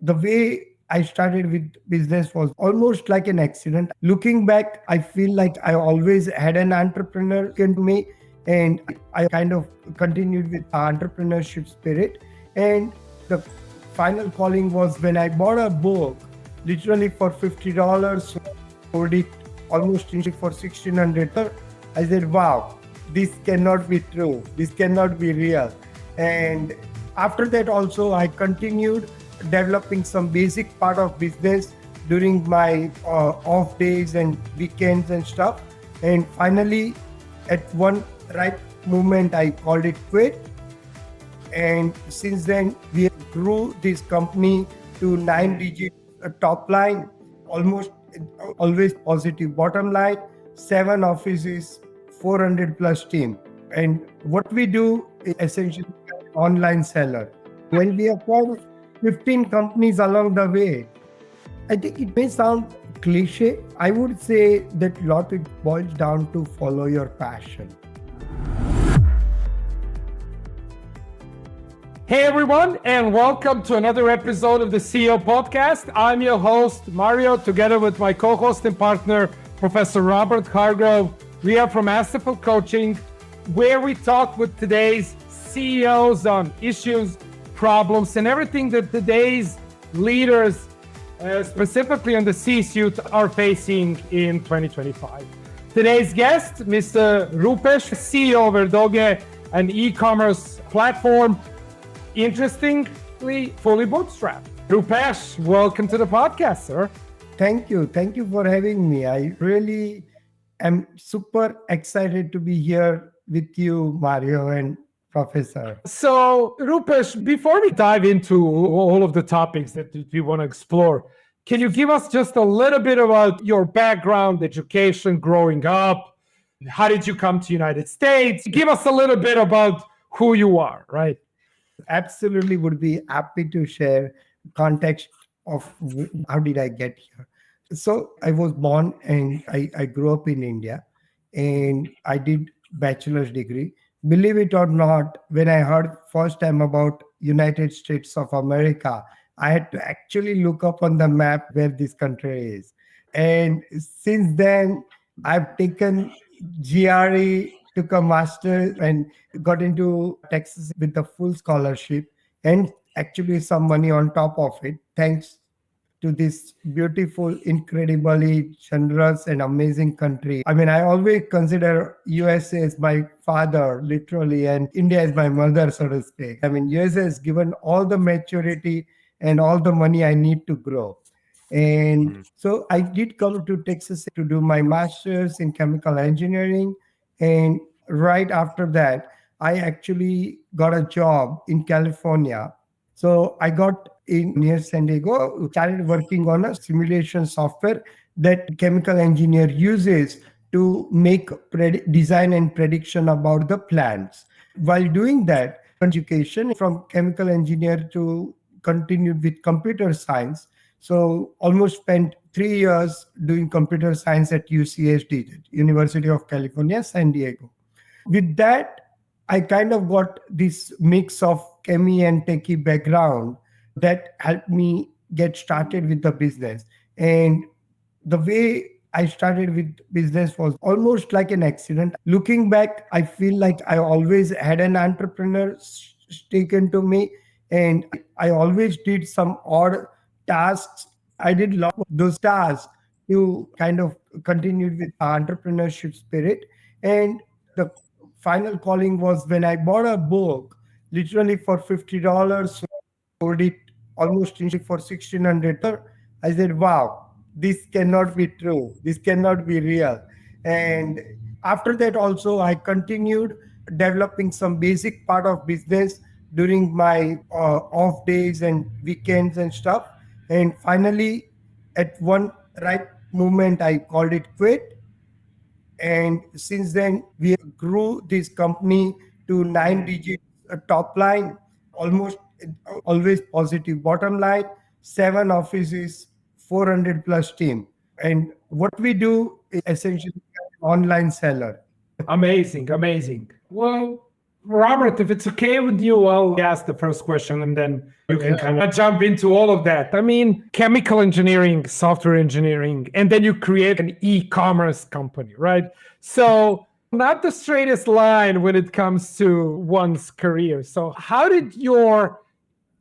the way I started with business was almost like an accident. Looking back, I feel like I always had an entrepreneur in me, and I kind of continued with entrepreneurship spirit. And the final calling was when I bought a book, literally for $50, sold it almost for 1600. I said, wow, this cannot be true. This cannot be real. And after that also, I continued developing some basic part of business during my off days and weekends and stuff. And finally, at one right moment, I called it quit. And since then, we grew this company to 9-digit top line, almost always positive bottom line, 7 offices, 400 plus team. And what we do is essentially an online seller. When we acquired 15 companies along the way, I think it may sound cliche. I would say that a lot it boils down to follow your passion. Hey everyone, and welcome to another episode of the CEO podcast. I'm your host, Mario, together with my co-host and partner, Professor Robert Hargrove. We are from Masterful Coaching, where we talk with today's CEOs on issues, problems, and everything that today's leaders, specifically on the C-suite, are facing in 2025. Today's guest, Mr. Rupesh, CEO of Ergode, an e-commerce platform, interestingly, fully bootstrapped. Rupesh, welcome to the podcast, sir. Thank you. Thank you for having me. I really am super excited to be here with you, Mario and Professor. So, Rupesh, before we dive into all of the topics that we want to explore, can you give us just a little bit about your background, education, growing up? How did you come to United States? Give us a little bit about who you are, right? Absolutely would be happy to share context of how did I get here. So I was born and I grew up in India, and I did bachelor's degree. Believe it or not, when I heard first time about United States of America, I had to actually look up on the map where this country is. And since then, I've taken GRE, took a master, and got into Texas with the full scholarship and actually some money on top of it, thanks to this beautiful, incredibly generous and amazing country. I mean, I always consider USA as my father, literally, and India as my mother, so to speak. I mean, USA has given all the maturity and all the money I need to grow. And so I did come to Texas to do my master's in chemical engineering. And right after that, I actually got a job in California. So I got in near San Diego, started working on a simulation software that chemical engineer uses to make design and prediction about the plants. While doing that, education from chemical engineer to continued with computer science. So almost spent 3 years doing computer science at UCSD, University of California, San Diego. With that, I kind of got this mix of chemie and techie background that helped me get started with the business. And the way I started with business was almost like an accident. Looking back, I feel like I always had an entrepreneur taken to me, and I always did some odd tasks. I did a lot of those tasks to kind of continued with entrepreneurship spirit. And the final calling was when I bought a book, literally for $50, sold it almost for 1600. I said, wow, this cannot be true. This cannot be real. And after that also, I continued developing some basic part of business during my off days and weekends and stuff. And finally, at one right moment, I called it quit. And since then, we grew this company to 9-digit top line, almost always positive bottom line, 7 offices, 400 plus team. And what we do is essentially an online seller. Amazing, amazing. Well, Robert, if it's okay with you, I'll ask the first question and then you can kind of jump into all of that. I mean, chemical engineering, software engineering, and then you create an e-commerce company, right? So not the straightest line when it comes to one's career. So how did your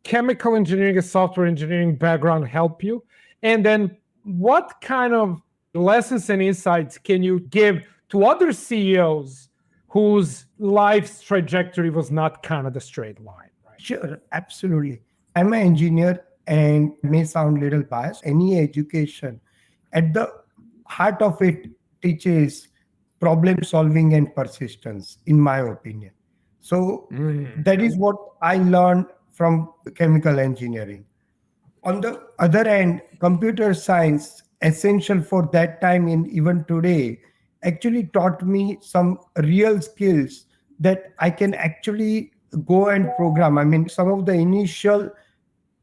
chemical engineering and software engineering background help you? And then what kind of lessons and insights can you give to other CEOs whose life's trajectory was not kind of the straight line? Sure, absolutely. I'm an engineer and may sound little biased. Any education at the heart of it teaches problem solving and persistence, in my opinion. So that is what I learned from chemical engineering. On the other hand, computer science, essential for that time and even today, actually taught me some real skills that I can actually go and program. I mean, some of the initial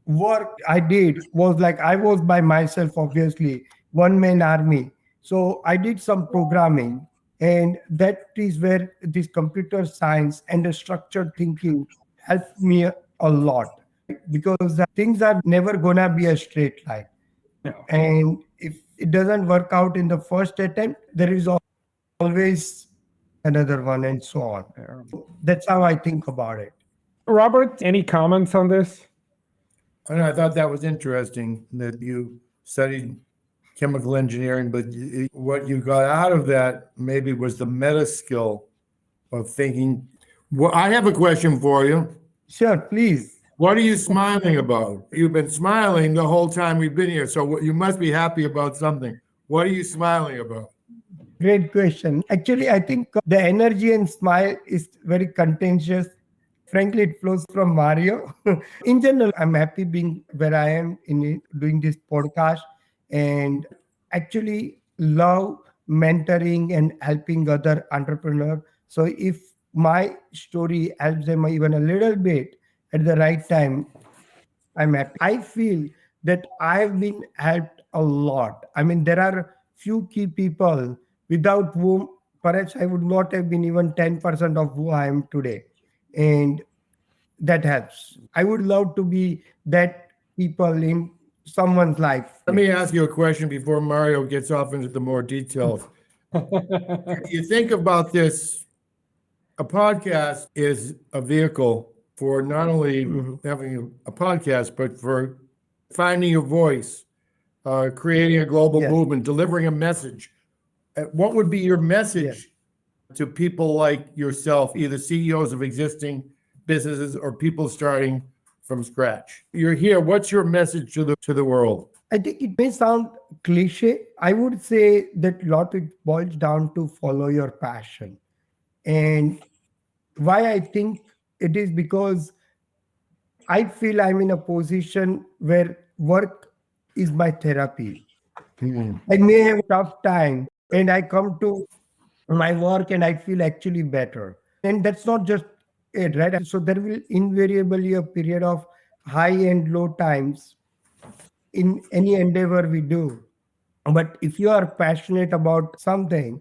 work I did was like I was by myself, obviously, one man army. So I did some programming, and that is where this computer science and the structured thinking helped me a lot because things are never gonna be a straight line. No. And if it doesn't work out in the first attempt, there is always another one, and so on. That's how I think about it. Robert, any comments on this? And I thought that was interesting that you studied chemical engineering, but what you got out of that maybe was the meta skill of thinking. Well, I have a question for you. Sure, please. What are you smiling about? You've been smiling the whole time we've been here, so you must be happy about something. What are you smiling about? Great question. Actually, I think the energy and smile is very contagious. Frankly, it flows from Mario. In general, I'm happy being where I am in doing this podcast and actually love mentoring and helping other entrepreneurs. So if my story helps them even a little bit at the right time, I'm happy. I feel that I've been helped a lot. I mean, there are few key people without whom perhaps I would not have been even 10% of who I am today. And that helps. I would love to be that people in someone's life. Let me ask you a question before Mario gets off into the more details. You think about this, a podcast is a vehicle for not only having a podcast, but for finding your voice, creating a global movement, delivering a message. What would be your message to people like yourself, either CEOs of existing businesses or people starting from scratch? You're here. What's your message to the world? I think it may sound cliche. I would say that a lot it boils down to follow your passion. And why I think it is because I feel I'm in a position where work is my therapy. I may have a tough time and I come to my work and I feel actually better. And that's not just it, right? So there will invariably a period of high and low times in any endeavor we do. But if you are passionate about something,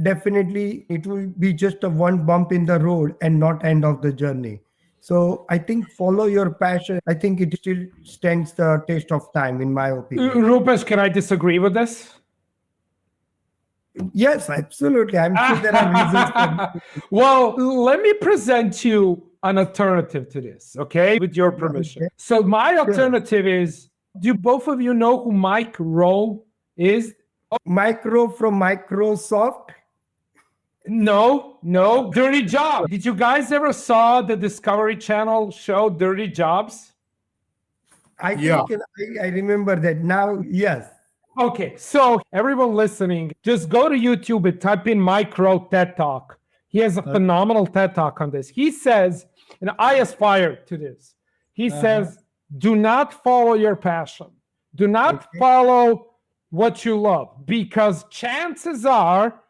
definitely it will be just a one bump in the road and not end of the journey. So I think follow your passion. I think it still stands the test of time, in my opinion. Rupesh, can I disagree with this? Yes, absolutely. I'm sure there are reasons for Well, let me present you an alternative to this, okay? With your permission. Okay. So my alternative is, do both of you know who Mike Rowe is? Micro from Microsoft. No, Dirty Job. Did you guys ever saw the Discovery Channel show Dirty Jobs? I think I remember that now. Yes. Okay, so everyone listening, just go to YouTube and type in Mike Rowe TED Talk. He has a phenomenal TED Talk on this. He says, and I aspire to this, he says, do not follow your passion. Do not follow what you love, because chances are,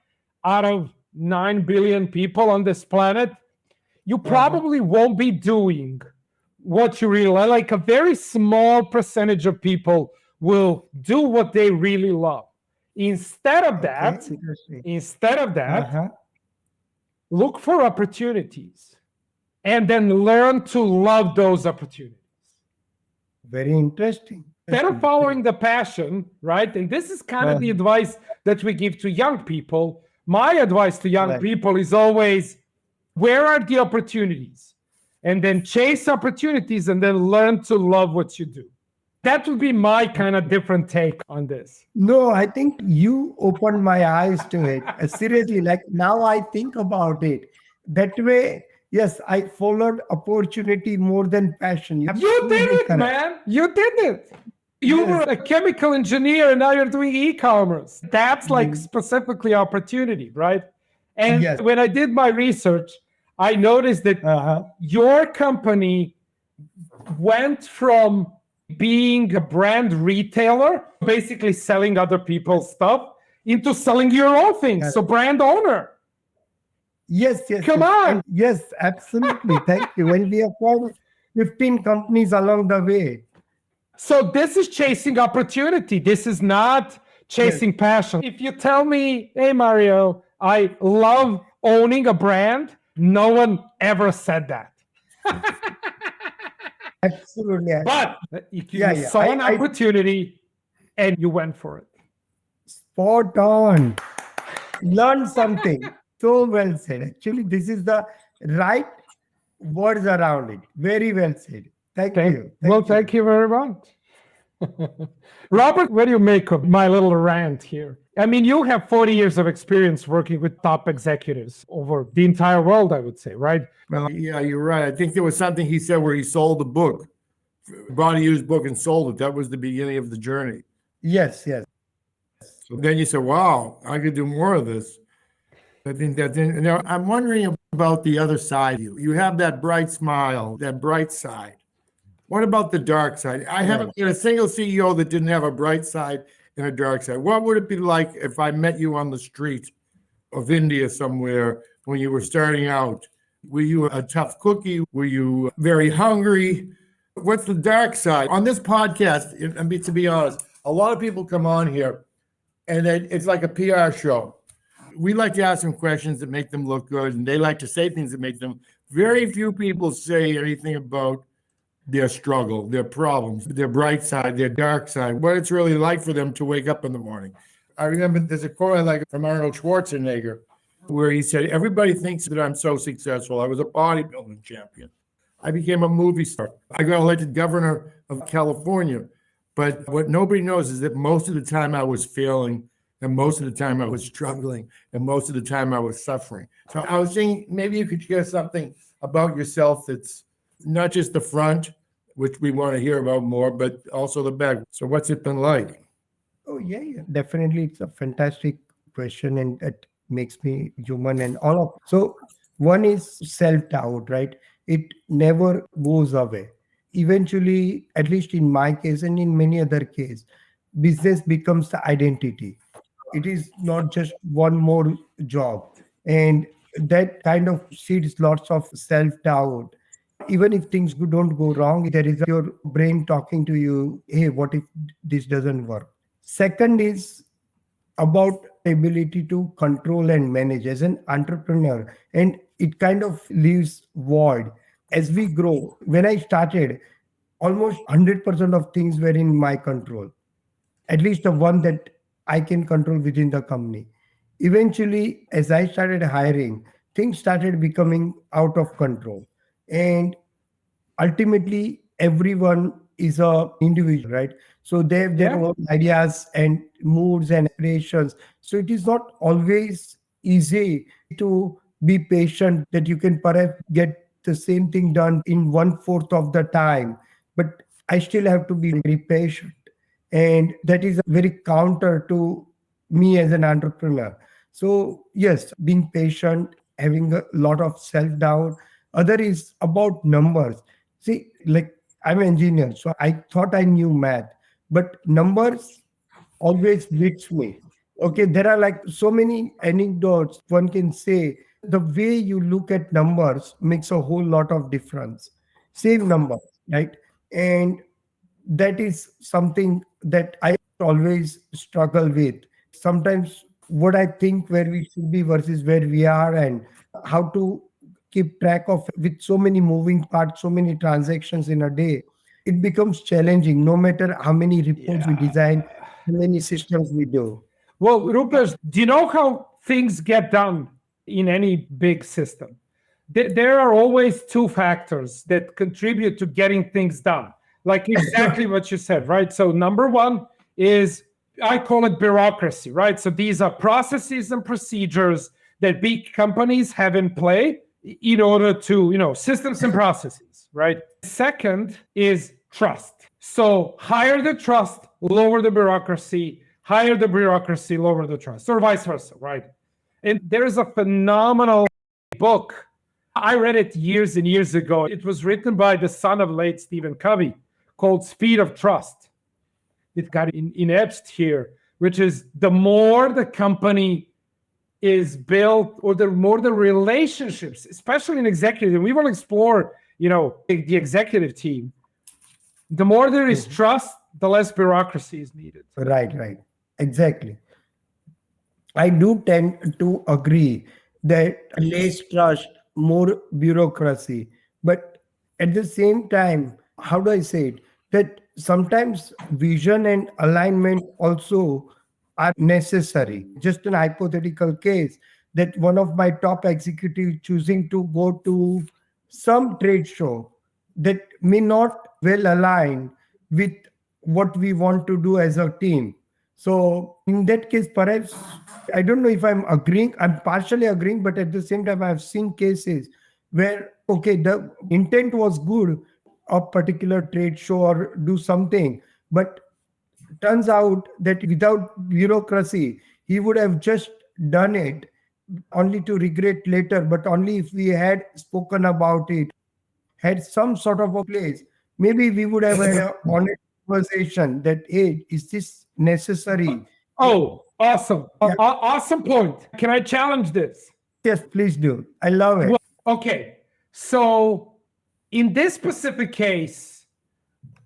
out of 9 billion people on this planet, you probably won't be doing what you really like. A very small percentage of people will do what they really love. Instead of that, look for opportunities. and then learn to love those opportunities. Very interesting. Instead of following the passion, right? And this is kind of the advice that we give to young people. My advice to young people is always, where are the opportunities? And then chase opportunities and then learn to love what you do. That would be my kind of different take on this. No, I think you opened my eyes to it. Seriously, like now I think about it. That way, yes, I followed opportunity more than passion. You did absolutely it, correct. man. You did it. You were a chemical engineer and now you're doing e-commerce. That's like specifically opportunity, right? And when I did my research, I noticed that your company went from being a brand retailer, basically selling other people's stuff, into selling your own things. So brand owner. Yes. Come on. And yes, absolutely. Thank you. When we acquired 15 companies along the way. So this is chasing opportunity. This is not chasing passion. If you tell me, hey, Mario, I love owning a brand, no one ever said that. Absolutely. But you saw an opportunity and you went for it. Spot on. Learn something. So well said. Actually, this is the right words around it. Very well said. Thank you. Thank you very much. Robert, what do you make of my little rant here? I mean, you have 40 years of experience working with top executives over the entire world, I would say, right? Well, yeah, you're right. I think there was something he said where he sold a book, bought a used book and sold it. That was the beginning of the journey. Yes. So then you said, wow, I could do more of this. I think that's in. Now, I'm wondering about the other side. You have that bright smile, that bright side. What about the dark side? I haven't met a single CEO that didn't have a bright side and a dark side. What would it be like if I met you on the street of India somewhere when you were starting out? Were you a tough cookie? Were you very hungry? What's the dark side? On this podcast, I mean, to be honest, a lot of people come on here and it's like a PR show. We like to ask them questions that make them look good, and they like to say things that make them. Very few people say anything about their struggle, their problems, their bright side, their dark side, what it's really like for them to wake up in the morning. I remember there's a quote I like from Arnold Schwarzenegger where he said, everybody thinks that I'm so successful. I was a bodybuilding champion. I became a movie star. I got elected governor of California. But what nobody knows is that most of the time I was failing, and most of the time I was struggling, and most of the time I was suffering. So I was thinking maybe you could share something about yourself that's not just the front, which we want to hear about more, but also the back. So what's it been like? Oh, yeah. Definitely. It's a fantastic question, and it makes me human and all of. So one is self-doubt, right? It never goes away. Eventually, at least in my case and in many other cases, business becomes the identity. It is not just one more job. And that kind of seeds lots of self-doubt. Even if things don't go wrong, there is your brain talking to you, hey, what if this doesn't work? Second is about ability to control and manage as an entrepreneur. And it kind of leaves void. As we grow, when I started, almost 100% of things were in my control, at least the one that I can control within the company. Eventually, as I started hiring, things started becoming out of control. And ultimately, everyone is a individual, right? So they have their own ideas and moods and aspirations. So it is not always easy to be patient that you can perhaps get the same thing done in 1/4 of the time. But I still have to be very patient. And that is very counter to me as an entrepreneur. So yes, being patient, having a lot of self-doubt. Other is about numbers. See, like I'm an engineer, so I thought I knew math, but numbers always beats me. Okay, there are like so many anecdotes one can say. The way you look at numbers makes a whole lot of difference. Same number, right? And that is something that I always struggle with. Sometimes what I think where we should be versus where we are, and how to keep track of with so many moving parts, so many transactions in a day. It becomes challenging no matter how many reports we design, how many systems we do. Well, Rupesh, do you know how things get done in any big system? There are always two factors that contribute to getting things done, like exactly what you said, right? So number one is, I call it bureaucracy, right? So these are processes and procedures that big companies have in play in order to, systems and processes, right? Second is trust. So higher the trust, lower the bureaucracy, higher the bureaucracy, lower the trust, or vice versa, right? And there's a phenomenal book. I read it years and years ago. It was written by the son of late Stephen Covey, called Speed of Trust. It got in here, which is the more the company is built, or the more the relationships, especially in executive, and we will explore, the executive team, the more there is trust, the less bureaucracy is needed. Right. Exactly. I do tend to agree that less trust, more bureaucracy. But at the same time, how do I say it? That sometimes vision and alignment also are necessary. Just an hypothetical case that one of my top executives choosing to go to some trade show that may not well align with what we want to do as a team. So in that case, perhaps I don't know if I'm agreeing. I'm partially agreeing, but at the same time, I've seen cases where okay, the intent was good, a particular trade show or do something, but turns out that without bureaucracy, he would have just done it only to regret later. But only if we had spoken about it, had some sort of a place, maybe we would have had an honest conversation that, hey, is this necessary? Oh, awesome. Yeah. Awesome point. Can I challenge this? Yes, please do. I love it. Well, okay. So in this specific case,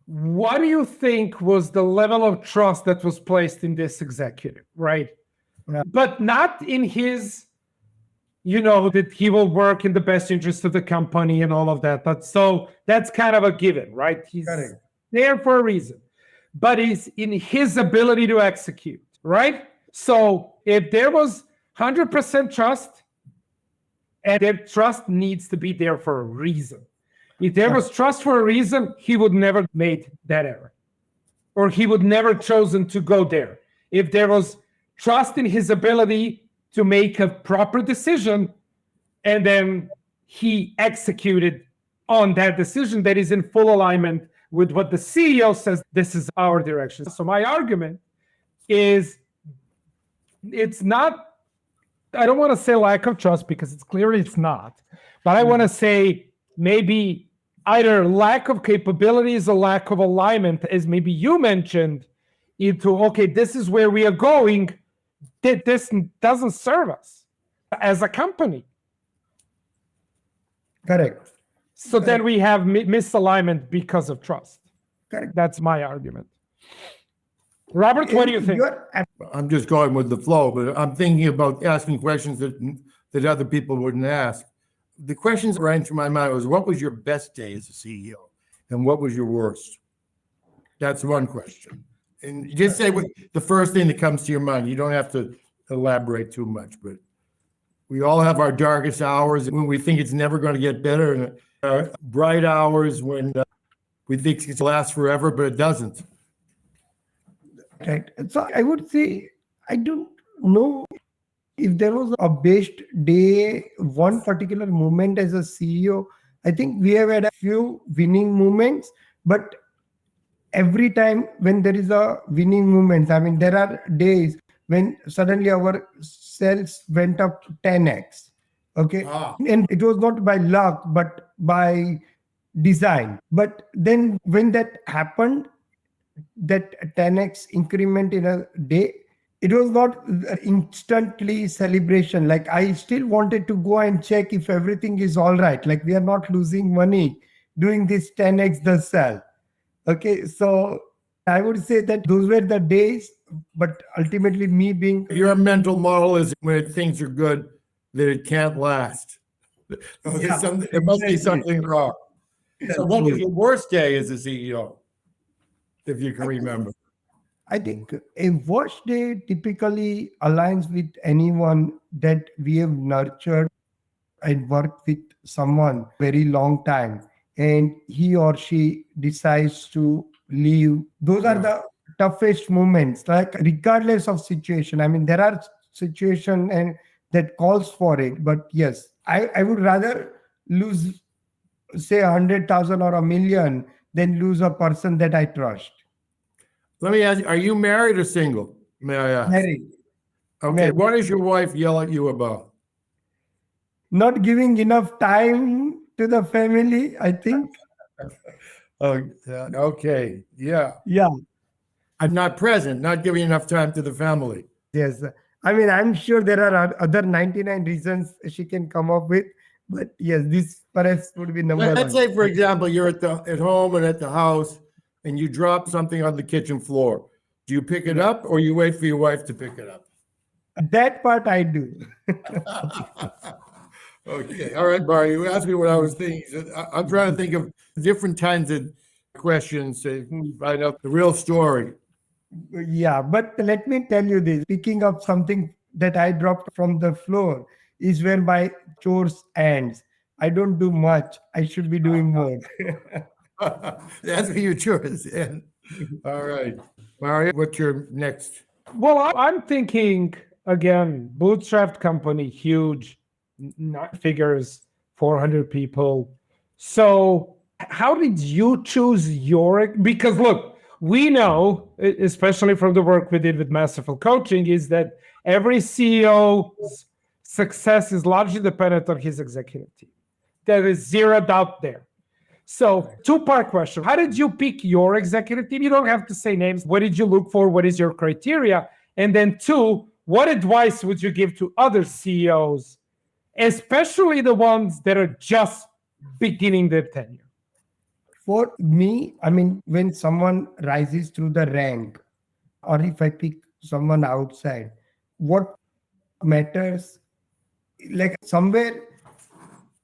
what do you think was the level of trust that was placed in this executive, right? Yeah. But not in his, that he will work in the best interest of the company and all of that. So that's kind of a given, right? He's Correct. there for a reason. But it's in his ability to execute, right? So if there was 100% trust, and that trust needs to be there for a reason. If there was trust for a reason, he would never made that error, or he would never chosen to go there. If there was trust in his ability to make a proper decision, and then he executed on that decision that is in full alignment with what the CEO says, this is our direction. So my argument is, it's not, I don't want to say lack of trust, because it's clearly it's not, but I want to say maybe either lack of capabilities or lack of alignment, as maybe you mentioned, into, okay, this is where we are going, that this doesn't serve us as a company. Correct. So then we have misalignment because of trust. Correct. That's my argument. Robert, what do you think? I'm just going with the flow, but I'm thinking about asking questions that other people wouldn't ask. The questions that ran through my mind was, what was your best day as a CEO? And what was your worst? That's one question. And just say what the first thing that comes to your mind. You don't have to elaborate too much, but we all have our darkest hours when we think it's never going to get better, and our bright hours when we think it's last forever, but it doesn't. Right. So I would say, I don't know if there was a best day, one particular moment as a CEO. I think we have had a few winning moments, but every time when there is a winning moment, I mean, there are days when suddenly our sales went up 10x. Okay. And it was not by luck, but by design. But then when that happened, that 10x increment in a day, it was not instantly celebration. Like, I still wanted to go and check if everything is all right. Like, we are not losing money doing this 10x the sell. Okay. So I would say that those were the days, but ultimately me being... Your mental model is when things are good, that it can't last. There must be exactly. something wrong. So what was your worst day as a CEO, if you can remember? I think a worst day typically aligns with anyone that we have nurtured and worked with someone very long time, and he or she decides to leave. Those are the toughest moments, like regardless of situation. I mean, there are situation and that calls for it, but yes, I would rather lose, say, 100,000 or a million than lose a person that I trust. Let me ask you, are you married or single? May I ask? Married. Okay, what does your wife yell at you about? Not giving enough time to the family, I think. Oh, okay, yeah. Yeah. I'm not present, not giving enough time to the family. Yes. I mean, I'm sure there are other 99 reasons she can come up with, but yes, this perhaps would be number Let's one. say, for example, you're at home and at the house, and you drop something on the kitchen floor. Do you pick it up, or you wait for your wife to pick it up? That part I do. Okay, all right, Barry. You asked me what I was thinking. I'm trying to think of different kinds of questions to find out the real story. Yeah, but let me tell you this, picking up something that I dropped from the floor is where my chores ends. I don't do much. I should be doing more. That's what your choice. Yeah. All right, Mario, what's your next? Well, I'm thinking again, bootstrapped company, huge, figures, 400 people. So, how did you choose your? Because look, we know, especially from the work we did with Masterful Coaching, is that every CEO's success is largely dependent on his executive team. There is zero doubt there. So, two-part question. How did you pick your executive team? You don't have to say names. What did you look for? What is your criteria? And then two, what advice would you give to other CEOs, especially the ones that are just beginning their tenure? For me, I mean, when someone rises through the rank, or if I pick someone outside, what matters, like somewhere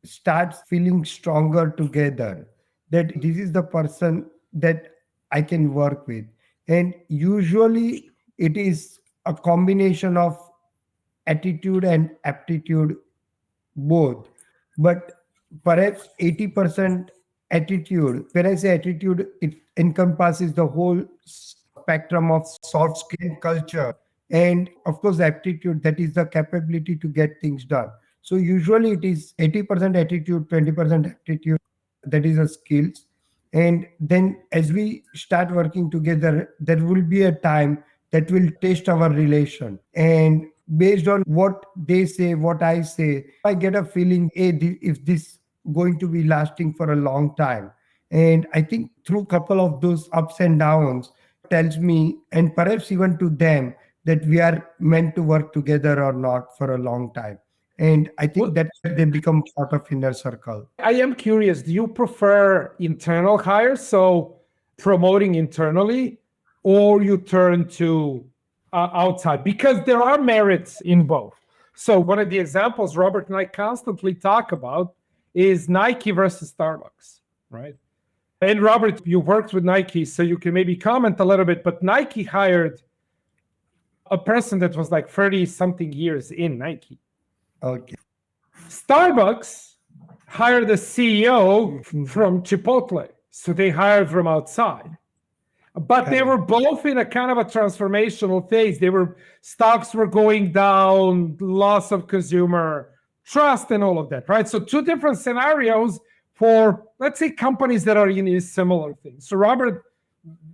starts feeling stronger together, that this is the person that I can work with. And usually it is a combination of attitude and aptitude both, but perhaps 80% attitude. When I say attitude, it encompasses the whole spectrum of soft skill culture, and of course aptitude, that is the capability to get things done. So usually it is 80% attitude, 20% aptitude, that is the skills. And then as we start working together, there will be a time that will test our relation, and based on what they say, what I say, I get a feeling, hey, if this going to be lasting for a long time. And I think through couple of those ups and downs tells me, and perhaps even to them, that we are meant to work together or not for a long time. And I think that they become part of inner circle. I am curious, do you prefer internal hires, so promoting internally, or you turn to outside? Because there are merits in both. So one of the examples Robert and I constantly talk about is Nike versus Starbucks, right? And Robert, you worked with Nike, so you can maybe comment a little bit, but Nike hired a person that was like 30 something years in Nike. Okay. Starbucks hired a CEO from Chipotle, so they hired from outside. But they were both in a kind of a transformational phase. Stocks were going down, loss of consumer trust, and all of that, right? So two different scenarios for, let's say, companies that are in these similar things. So Robert,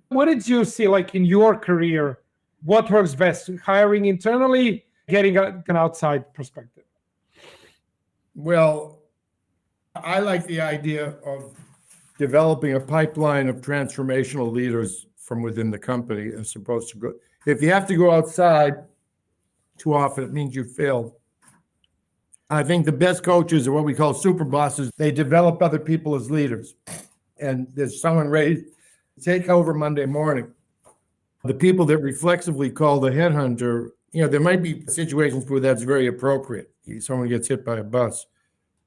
what did you see like in your career? What works best? Hiring internally, getting an outside perspective? Well, I like the idea of developing a pipeline of transformational leaders from within the company as opposed to go. If you have to go outside too often, it means you failed. I think the best coaches are what we call super bosses. They develop other people as leaders. And there's someone ready to take over Monday morning. The people that reflexively call the headhunter, there might be situations where that's very appropriate. Someone gets hit by a bus.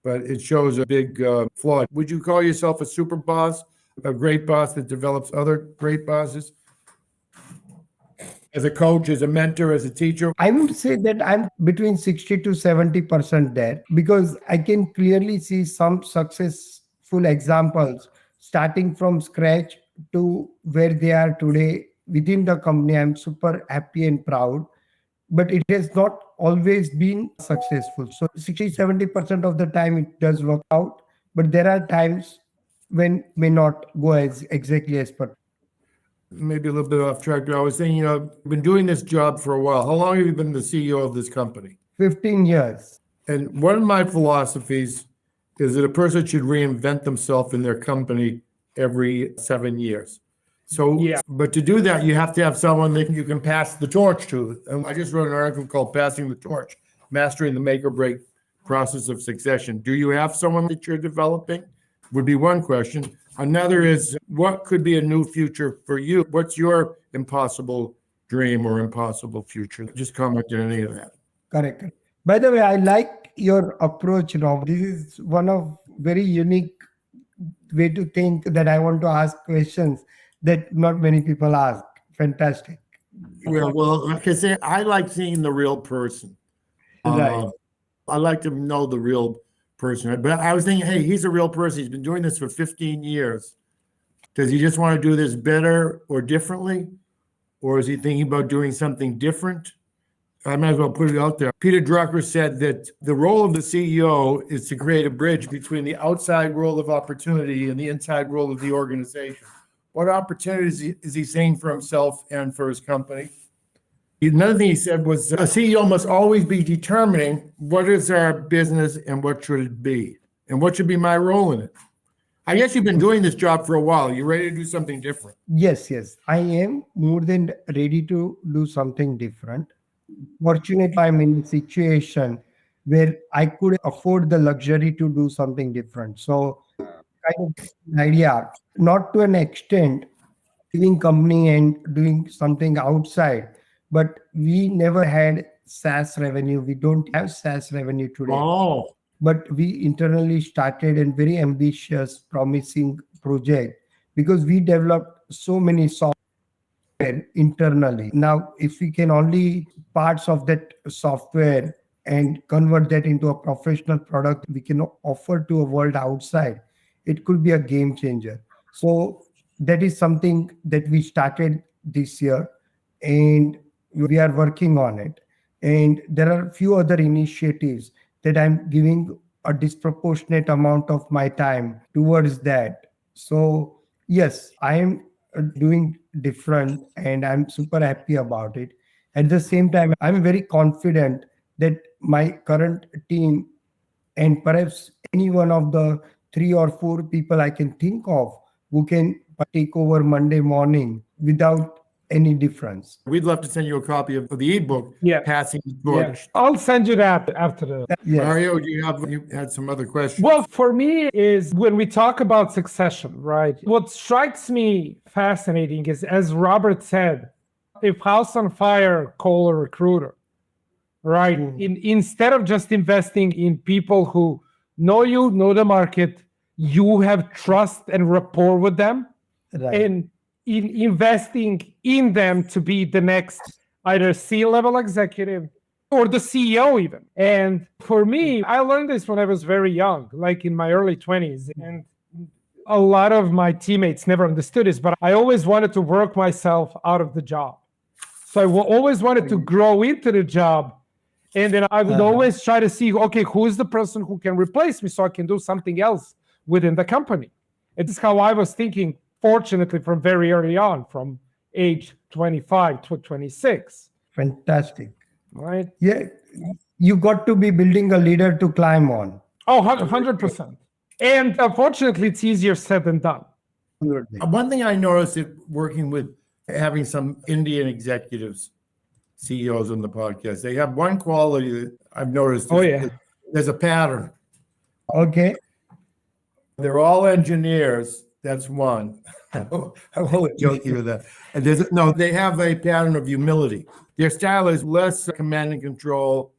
but it shows a big flaw. Would you call yourself a super boss, a great boss that develops other great bosses? As a coach, as a mentor, as a teacher? I would say that I'm between 60 to 70% there, because I can clearly see some successful examples starting from scratch to where they are today within the company. I'm super happy and proud, but it has not always been successful. So 60-70% of the time it does work out, but there are times when may not go as exactly as per. Maybe a little bit off track, but I was saying, I've been doing this job for a while. How long have you been the CEO of this company? 15 years. And one of my philosophies is that a person should reinvent themselves in their company every 7 years. So, Yeah. but to do that, you have to have someone that you can pass the torch to. And I just wrote an article called Passing the Torch, Mastering the Make or Break Process of Succession. Do you have someone that you're developing? Would be one question. Another is, what could be a new future for you? What's your impossible dream or impossible future? Just comment on any of that. Correct. By the way, I like your approach, Rob. This is one of very unique way to think that I want to ask questions that not many people ask. Fantastic. Well, like I say, I like seeing the real person. Right. I like to know the real person. But I was thinking, hey, he's a real person. He's been doing this for 15 years. Does he just want to do this better or differently? Or is he thinking about doing something different? I might as well put it out there. Peter Drucker said that the role of the CEO is to create a bridge between the outside world of opportunity and the inside world of the organization. What opportunities is he seeing for himself and for his company? Another thing he said was a CEO must always be determining what is our business and what should it be, and what should be my role in it. I guess you've been doing this job for a while. You're ready to do something different. Yes, yes. I am more than ready to do something different. Fortunately, I'm in a situation where I could afford the luxury to do something different. So, kind of an idea, not to an extent, leaving company and doing something outside, but we never had SaaS revenue. We don't have SaaS revenue today. Oh, But we internally started a very ambitious, promising project because we developed so many software internally. Now, if we can only parts of that software and convert that into a professional product we can offer to a world outside, it could be a game changer. So that is something that we started this year and we are working on it. And there are a few other initiatives that I'm giving a disproportionate amount of my time towards that. So yes, I am doing different and I'm super happy about it. At the same time, I'm very confident that my current team and perhaps any one of the 3 or 4 people I can think of who can take over Monday morning without any difference. we'd love to send you a copy of the ebook, Yeah. Passing the Yeah. Torch. I'll send you that after the. Yes. Mario, you had some other questions? Well, for me is when we talk about succession, right? What strikes me fascinating is, as Robert said, if house on fire, call a recruiter, right? Instead of just investing in people who know you, know the market, you have trust and rapport with them, Right. and in investing in them to be the next either C-level executive or the CEO even. And for me, I learned this when I was very young, like in my early 20s. And a lot of my teammates never understood this, but I always wanted to work myself out of the job. So I always wanted to grow into the job. And then I would always try to see, okay, who is the person who can replace me so I can do something else within the company. It's how I was thinking, fortunately, from very early on, from age 25 to 26. Fantastic. Right? Yeah, you got to be building a leader to climb on. Oh, 100%. And unfortunately, it's easier said than done. One thing I noticed it working with having some Indian executives, CEOs on the podcast, they have one quality that I've noticed. Oh, yeah. There's a pattern. Okay. They're all engineers. That's one. I'm only joking with that. And they have a pattern of humility. Their style is less command and control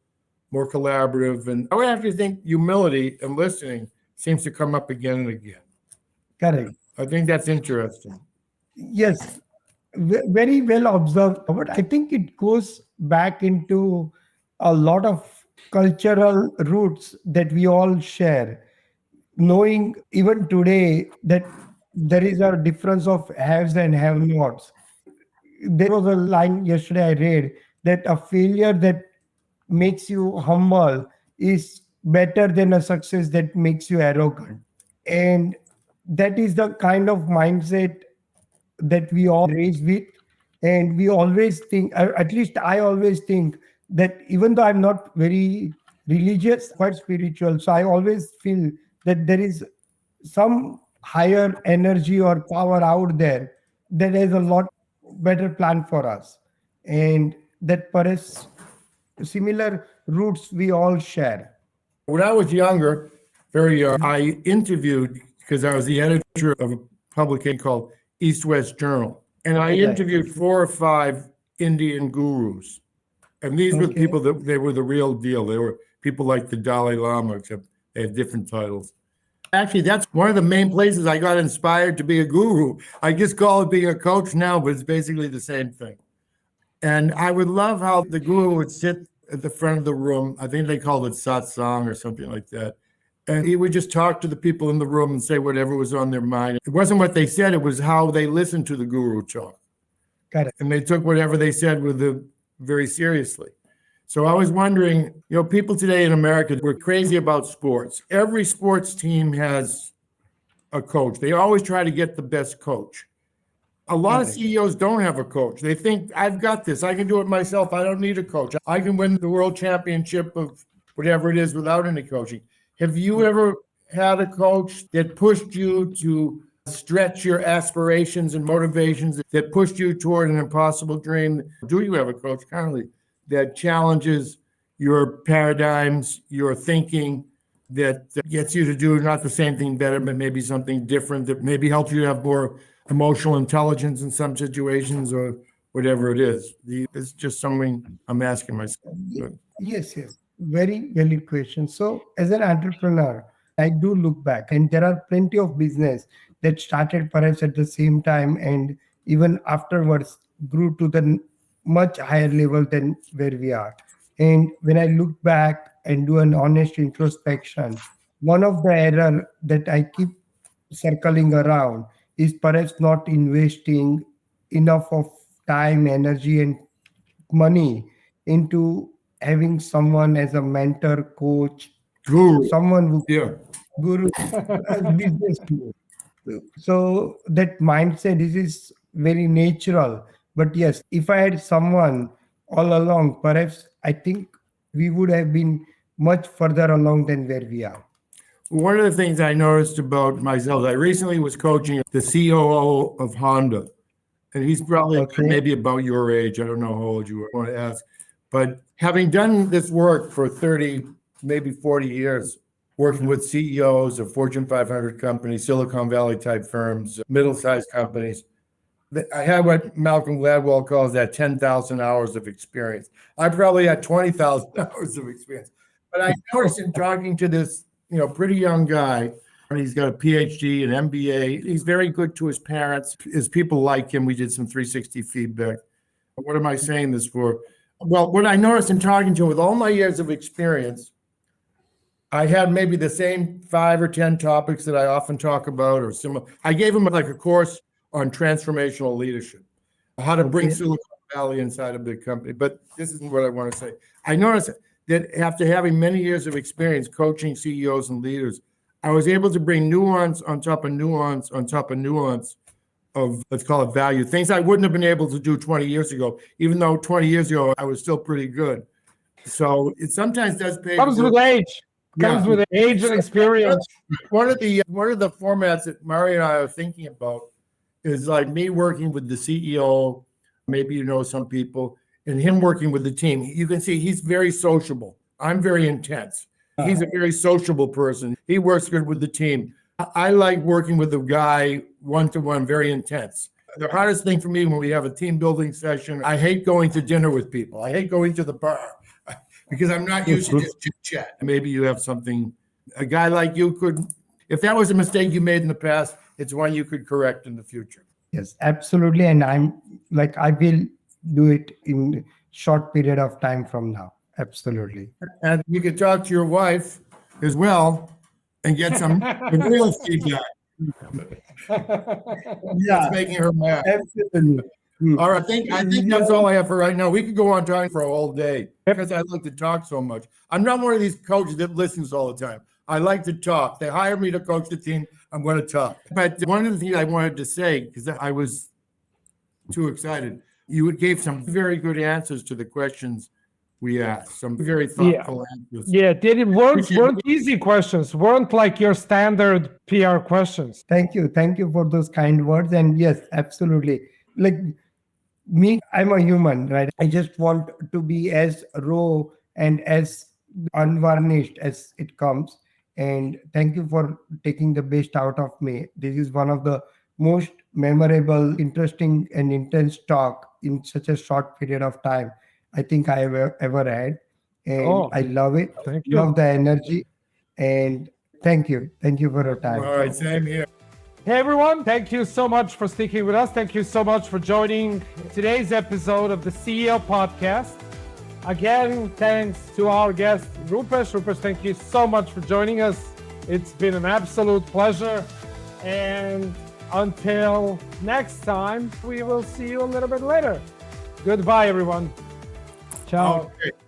more collaborative. And I would have to think humility and listening seems to come up again and again. Correct. I think that's interesting. Yes, very well observed. But I think it goes back into a lot of cultural roots that we all share. Knowing even today that there is a difference of haves and have nots. There was a line yesterday I read that a failure that makes you humble is better than a success that makes you arrogant. And that is the kind of mindset that we all raised with. And we always think, at least I always think, that even though I'm not very religious, quite spiritual, so I always feel that there is some higher energy or power out there that has a lot better plan for us. And that perhaps similar roots we all share. When I was younger, very young, I interviewed, because I was the editor of a publication called East West Journal. And I interviewed 4 or 5 Indian gurus. And these were people that they were the real deal. They were people like the Dalai Lama, except they had different titles. Actually, that's one of the main places I got inspired to be a guru. I just call it being a coach now, but it's basically the same thing. And I would love how the guru would sit at the front of the room. I think they called it satsang or something like that. And he would just talk to the people in the room and say whatever was on their mind. It wasn't what they said, it was how they listened to the guru talk. Got it. And they took whatever they said with them very seriously. So I was wondering, people today in America, we're crazy about sports. Every sports team has a coach. They always try to get the best coach. A lot of CEOs don't have a coach. They think, I've got this. I can do it myself. I don't need a coach. I can win the world championship of whatever it is without any coaching. Have you ever had a coach that pushed you to stretch your aspirations and motivations, that pushed you toward an impossible dream? Do you have a coach currently that challenges your paradigms, your thinking, that gets you to do not the same thing better, but maybe something different, that maybe helps you have more emotional intelligence in some situations, or whatever it is? It's just something I'm asking myself. Yes. Very valid question. So, as an entrepreneur, I do look back, and there are plenty of business that started perhaps at the same time and even afterwards grew to the much higher level than where we are. And when I look back and do an honest introspection, one of the error that I keep circling around is perhaps not investing enough of time, energy, and money into having someone as a mentor, coach, Guru. someone who Yeah. guru, business guru. So that mindset, this is very natural. But yes, if I had someone all along, perhaps I think we would have been much further along than where we are. One of the things I noticed about myself, I recently was coaching the COO of Honda, and he's probably maybe about your age. I don't know how old you are, I want to ask. But having done this work for 30, maybe 40 years, working with CEOs of Fortune 500 companies, Silicon Valley type firms, middle-sized companies, I had what Malcolm Gladwell calls that 10,000 hours of experience. I probably had 20,000 hours of experience. But I noticed in talking to this, pretty young guy, and he's got a PhD, an MBA. He's very good to his parents. His people like him. We did some 360 feedback. What am I saying this for? Well, what I noticed in talking to him, with all my years of experience, I had maybe the same 5 or 10 topics that I often talk about, or similar. I gave him like a course on transformational leadership, how to bring Silicon Valley inside a big company. But this isn't what I want to say. I noticed that after having many years of experience coaching CEOs and leaders, I was able to bring nuance on top of nuance on top of nuance of, let's call it, value, things I wouldn't have been able to do 20 years ago, even though 20 years ago I was still pretty good. So it sometimes does pay. Comes with age. Comes with age and experience. One of the formats that Mario and I are thinking about is like me working with the CEO, maybe some people, and him working with the team. You can see he's very sociable. I'm very intense. He's a very sociable person. He works good with the team. I like working with a guy one-to-one, very intense. The hardest thing for me when we have a team building session, I hate going to dinner with people. I hate going to the bar. because I'm not used to just chit chat. Maybe you have something, a guy like you could, if that was a mistake you made in the past, it's one you could correct in the future. Yes, absolutely. And I will do it in short period of time from now. Absolutely. And you could talk to your wife as well and get some real feedback. That's making her mad. Absolutely. All right, I think that's all I have for right now. We could go on talking for a whole day because I like to talk so much. I'm not one of these coaches that listens all the time. I like to talk. They hire me to coach the team. I'm going to talk. But one of the things I wanted to say, because I was too excited, you gave some very good answers to the questions we asked. Some very thoughtful answers. Yeah, weren't easy questions. Weren't like your standard PR questions. Thank you. Thank you for those kind words. And yes, absolutely. Like me, I'm a human, right? I just want to be as raw and as unvarnished as it comes. And thank you for taking the best out of me. This is one of the most memorable, interesting, and intense talk in such a short period of time I think I have ever had. And I love it. Thank you. Love the energy. And thank you. Thank you for your time. All right, same here. Hey everyone, thank you so much for sticking with us. Thank you so much for joining today's episode of the CEO podcast. Again, thanks to our guest, Rupesh. Rupesh, thank you so much for joining us. It's been an absolute pleasure. And until next time, we will see you a little bit later. Goodbye, everyone. Ciao. Okay.